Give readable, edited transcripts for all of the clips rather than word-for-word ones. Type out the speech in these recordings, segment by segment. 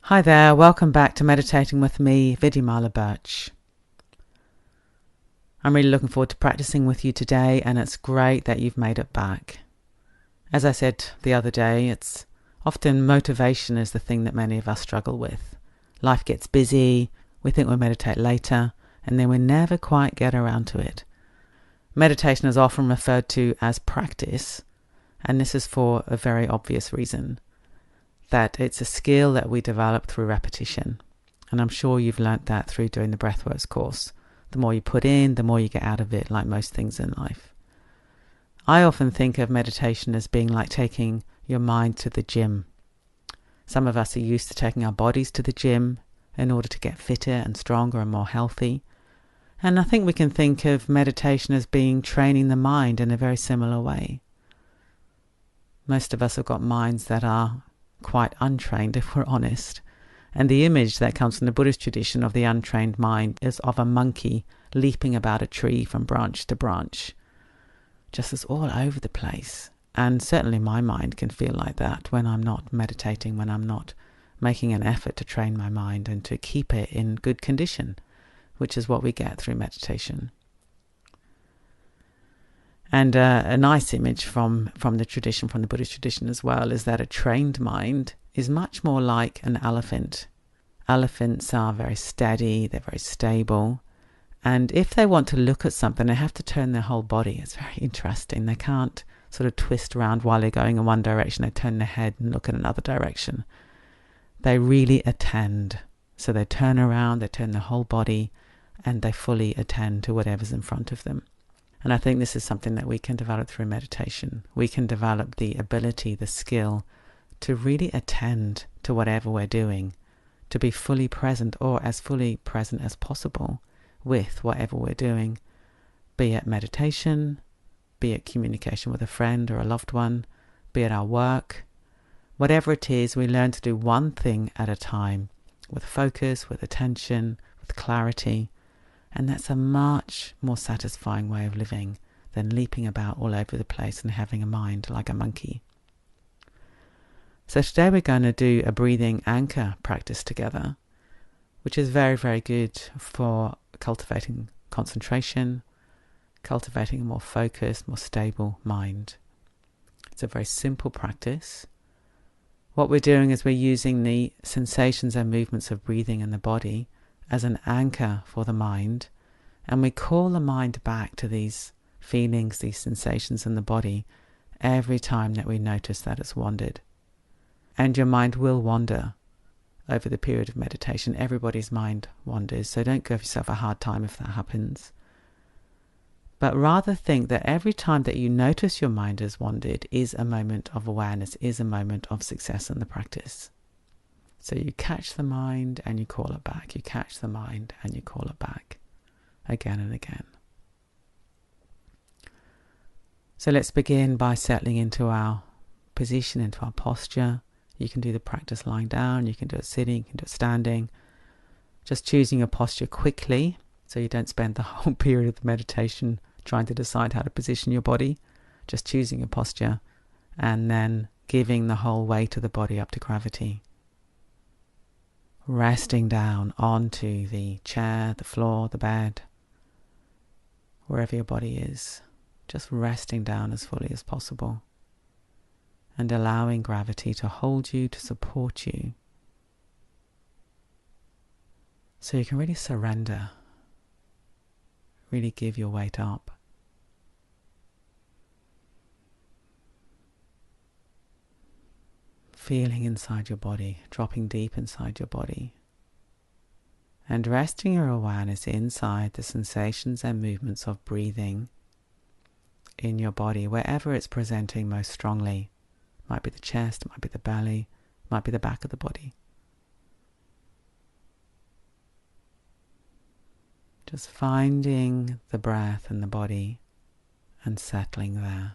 Hi there, welcome back to Meditating with me, Vidyamala Burch. I'm really looking forward to practicing with you today, and it's great that you've made it back. As I said the other day, it's often motivation is the thing that many of us struggle with. Life gets busy, we think we'll meditate later, and then we never quite get around to it. Meditation is often referred to as practice, and this is for a very obvious reason. That it's a skill that we develop through repetition. And I'm sure you've learnt that through doing the breathworks course. The more you put in, the more you get out of it, like most things in life. I often think of meditation as being like taking your mind to the gym. Some of us are used to taking our bodies to the gym in order to get fitter and stronger and more healthy. And I think we can think of meditation as being training the mind in a very similar way. Most of us have got minds that are quite untrained, if we're honest. And the image that comes from the Buddhist tradition of the untrained mind is of a monkey leaping about a tree from branch to branch, just as all over the place. And certainly my mind can feel like that when I'm not meditating, when I'm not making an effort to train my mind and to keep it in good condition, which is what we get through meditation. And a nice image from the tradition, from the Buddhist tradition as well, is that a trained mind is much more like an elephant. Elephants are very steady, they're very stable. And if they want to look at something, they have to turn their whole body. It's very interesting. They can't sort of twist around while they're going in one direction. They turn their head and look in another direction. They really attend. So they turn around, they turn their whole body, and they fully attend to whatever's in front of them. And I think this is something that we can develop through meditation. We can develop the ability, the skill to really attend to whatever we're doing, to be fully present or as fully present as possible with whatever we're doing, be it meditation, be it communication with a friend or a loved one, be it our work. Whatever it is, we learn to do one thing at a time with focus, with attention, with clarity. And that's a much more satisfying way of living than leaping about all over the place and having a mind like a monkey. So today we're going to do a breathing anchor practice together, which is very, very good for cultivating concentration, cultivating a more focused, more stable mind. It's a very simple practice. What we're doing is we're using the sensations and movements of breathing in the body as an anchor for the mind, and we call the mind back to these feelings, these sensations in the body every time that we notice that it's wandered. And your mind will wander over the period of meditation. Everybody's mind wanders, so don't give yourself a hard time if that happens. But rather think that every time that you notice your mind has wandered is a moment of awareness, is a moment of success in the practice. So you catch the mind and you call it back. You catch the mind and you call it back again and again. So let's begin by settling into our position, into our posture. You can do the practice lying down, you can do it sitting, you can do it standing. Just choosing your posture quickly so you don't spend the whole period of the meditation trying to decide how to position your body. Just choosing your posture and then giving the whole weight of the body up to gravity. Resting down onto the chair, the floor, the bed, wherever your body is. Just resting down as fully as possible and allowing gravity to hold you, to support you. So you can really surrender, really give your weight up. Feeling inside your body, dropping deep inside your body, and resting your awareness inside the sensations and movements of breathing in your body, wherever it's presenting most strongly. It might be the chest, it might be the belly, it might be the back of the body. Just finding the breath in the body and settling there.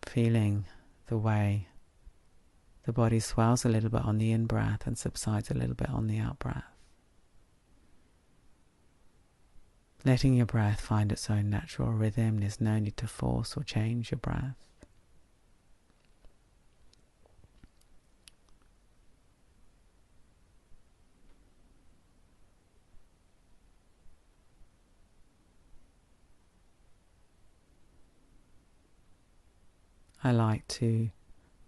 Feeling the way the body swells a little bit on the in-breath and subsides a little bit on the out-breath. Letting your breath find its own natural rhythm. There's no need to force or change your breath. I like to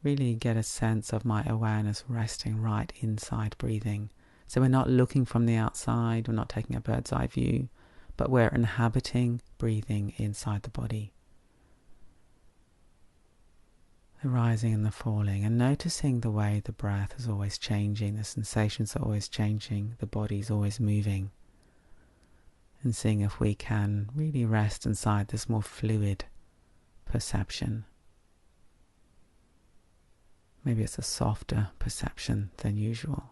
really get a sense of my awareness resting right inside breathing. So we're not looking from the outside, we're not taking a bird's eye view, but we're inhabiting breathing inside the body. The rising and the falling, and noticing the way the breath is always changing, the sensations are always changing, the body's always moving. And seeing if we can really rest inside this more fluid perception. Maybe it's a softer perception than usual.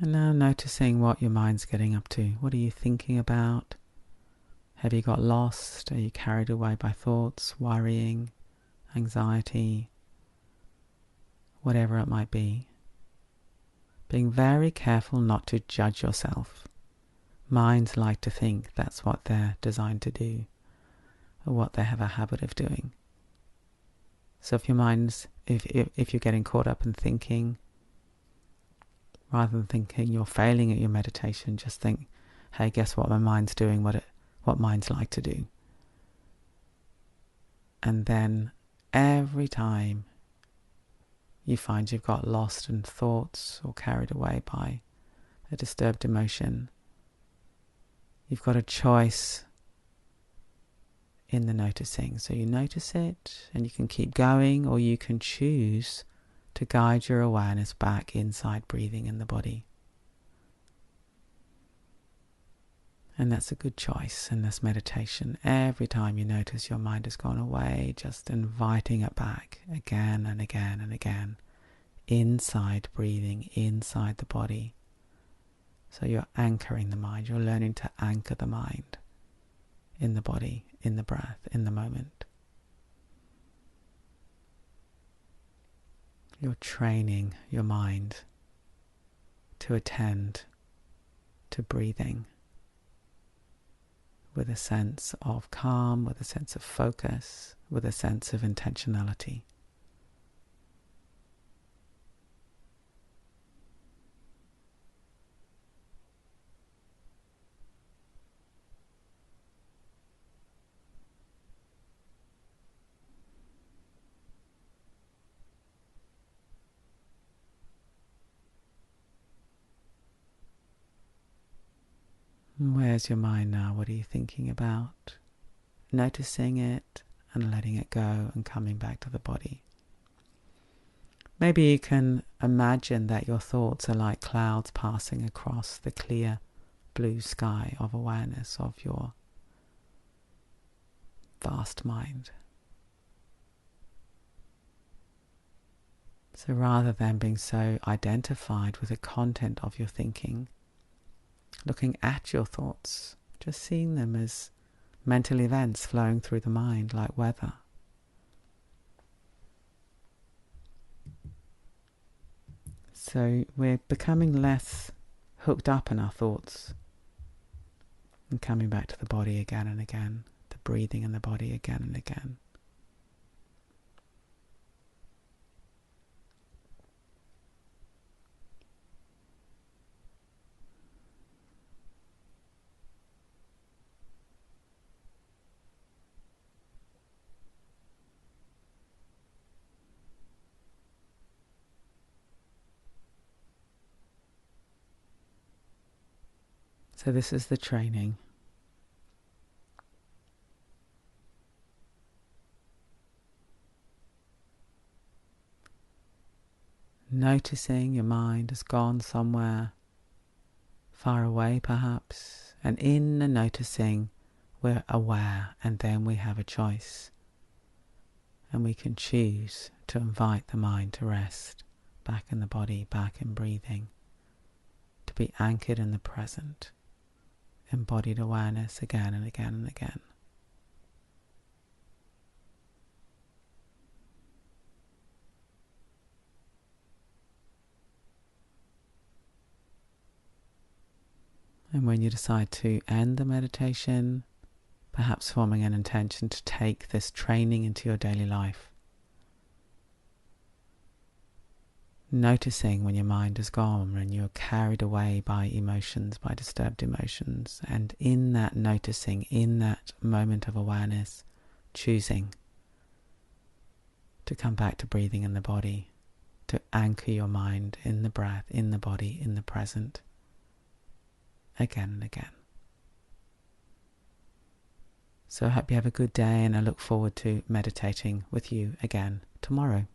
And now noticing what your mind's getting up to. What are you thinking about? Have you got lost? Are you carried away by thoughts, worrying, anxiety, whatever it might be? Being very careful not to judge yourself. Minds like to think that's what they're designed to do, or what they have a habit of doing. So if you're getting caught up in thinking, rather than thinking you're failing at your meditation, just think, hey, guess what? My mind's doing what minds like to do. And then every time you find you've got lost in thoughts or carried away by a disturbed emotion, you've got a choice in the noticing. So you notice it and you can keep going, or you can choose to guide your awareness back inside breathing in the body. And that's a good choice in this meditation. Every time you notice your mind has gone away, just inviting it back again and again and again, inside breathing, inside the body. So you're anchoring the mind. You're learning to anchor the mind in the body, in the breath, in the moment. You're training your mind to attend to breathing with a sense of calm, with a sense of focus, with a sense of intentionality. Where's your mind now? What are you thinking about? Noticing it and letting it go and coming back to the body. Maybe you can imagine that your thoughts are like clouds passing across the clear blue sky of awareness of your vast mind. So rather than being so identified with the content of your thinking, looking at your thoughts, just seeing them as mental events flowing through the mind like weather. So we're becoming less hooked up in our thoughts and coming back to the body again and again, the breathing in the body again and again. So this is the training. Noticing your mind has gone somewhere far away perhaps, and in the noticing we're aware, and then we have a choice. And we can choose to invite the mind to rest, back in the body, back in breathing, to be anchored in the present. Embodied awareness again and again and again. And when you decide to end the meditation, perhaps forming an intention to take this training into your daily life. Noticing when your mind has gone and you're carried away by emotions, by disturbed emotions, and in that noticing, in that moment of awareness, choosing to come back to breathing in the body, to anchor your mind in the breath, in the body, in the present, again and again. So I hope you have a good day, and I look forward to meditating with you again tomorrow.